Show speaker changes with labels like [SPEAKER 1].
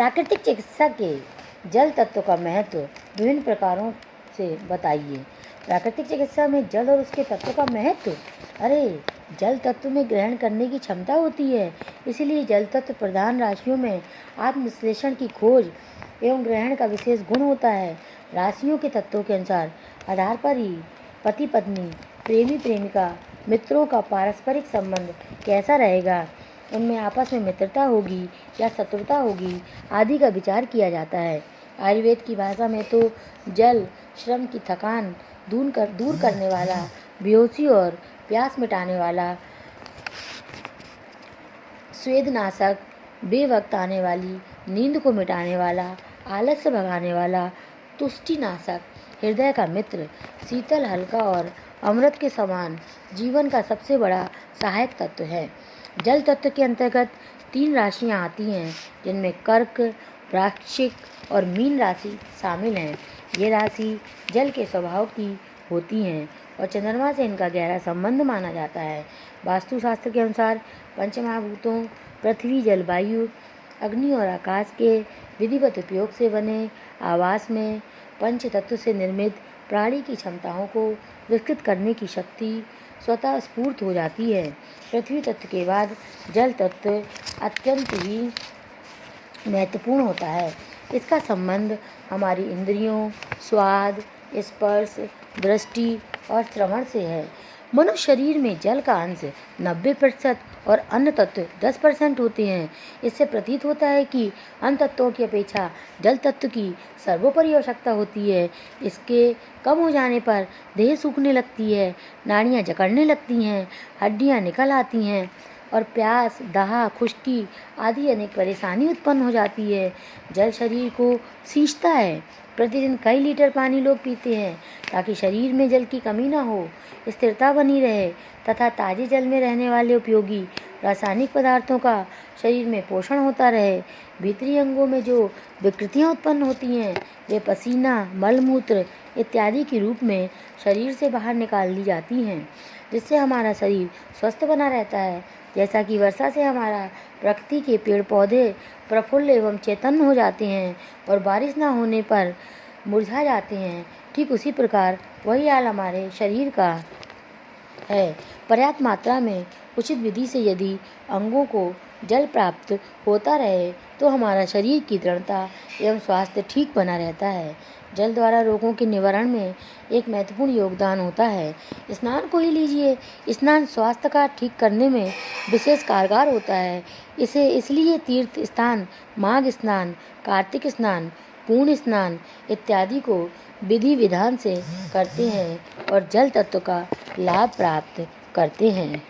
[SPEAKER 1] प्राकृतिक चिकित्सा के जल तत्व का महत्व विभिन्न प्रकारों से बताइए। प्राकृतिक चिकित्सा में जल और उसके तत्व का महत्व। जल तत्व में ग्रहण करने की क्षमता होती है, इसलिए जल तत्व प्रधान राशियों में आत्मविश्लेषण की खोज एवं ग्रहण का विशेष गुण होता है। राशियों के तत्वों के आधार पर ही पति पत्नी, प्रेमी प्रेमिका, मित्रों का पारस्परिक संबंध कैसा रहेगा, उनमें आपस में मित्रता होगी या शत्रुता होगी आदि का विचार किया जाता है। आयुर्वेद की भाषा में तो जल श्रम की थकान दूर करने वाला, बेहोशी और प्यास मिटाने वाला, स्वेदनाशक, बेवक्त आने वाली नींद को मिटाने वाला, आलस्य भगाने वाला, तुष्टिनाशक, हृदय का मित्र, शीतल, हल्का और अमृत के समान जीवन का सबसे बड़ा सहायक तत्व है। जल तत्व के अंतर्गत 3 राशियां आती हैं, जिनमें कर्क, वृश्चिक और मीन राशि शामिल हैं। ये राशि जल के स्वभाव की होती हैं और चंद्रमा से इनका गहरा संबंध माना जाता है। वास्तुशास्त्र के अनुसार पंचमहाभूतों पृथ्वी, जल, वायु, अग्नि और आकाश के विधिवत उपयोग से बने आवास में पंच तत्व से निर्मित प्राणी की क्षमताओं को विकसित करने की शक्ति स्वतः स्फूर्त हो जाती है। पृथ्वी तत्व के बाद जल तत्व अत्यंत ही महत्वपूर्ण होता है। इसका संबंध हमारी इंद्रियों, स्वाद, स्पर्श, दृष्टि और श्रवण से है। मनुष्य शरीर में जल का अंश 90% और अन्य तत्व 10% होते हैं। इससे प्रतीत होता है कि अन्य तत्वों की अपेक्षा जल तत्व की सर्वोपरि आवश्यकता होती है। इसके कम हो जाने पर देह सूखने लगती है, नाड़ियाँ जकड़ने लगती हैं, हड्डियाँ निकल आती हैं और प्यास, दाह, खुश्की आदि अनेक परेशानी उत्पन्न हो जाती है। जल शरीर को सींचता है। प्रतिदिन कई लीटर पानी लोग पीते हैं ताकि शरीर में जल की कमी न हो, स्थिरता बनी रहे तथा ताजे जल में रहने वाले उपयोगी रासायनिक पदार्थों का शरीर में पोषण होता रहे। भीतरी अंगों में जो विकृतियाँ उत्पन्न होती हैं वे पसीना, मलमूत्र इत्यादि के रूप में शरीर से बाहर निकाल दी जाती हैं, जिससे हमारा शरीर स्वस्थ बना रहता है। जैसा कि वर्षा से हमारा प्रकृति के पेड़ पौधे प्रफुल्ल एवं चैतन्य हो जाते हैं और बारिश न होने पर मुरझा जाते हैं, ठीक उसी प्रकार वही हाल हमारे शरीर का है। पर्याप्त मात्रा में उचित विधि से यदि अंगों को जल प्राप्त होता रहे तो हमारा शरीर की दृढ़ता एवं स्वास्थ्य ठीक बना रहता है। जल द्वारा रोगों के निवारण में एक महत्वपूर्ण योगदान होता है। स्नान को ही लीजिए, स्नान स्वास्थ्य का ठीक करने में विशेष कारगर होता है। इसे इसलिए तीर्थ स्थान, माघ स्नान, कार्तिक स्नान, पूर्ण स्नान इत्यादि को विधि विधान से करते हैं और जल तत्व का लाभ प्राप्त करते हैं।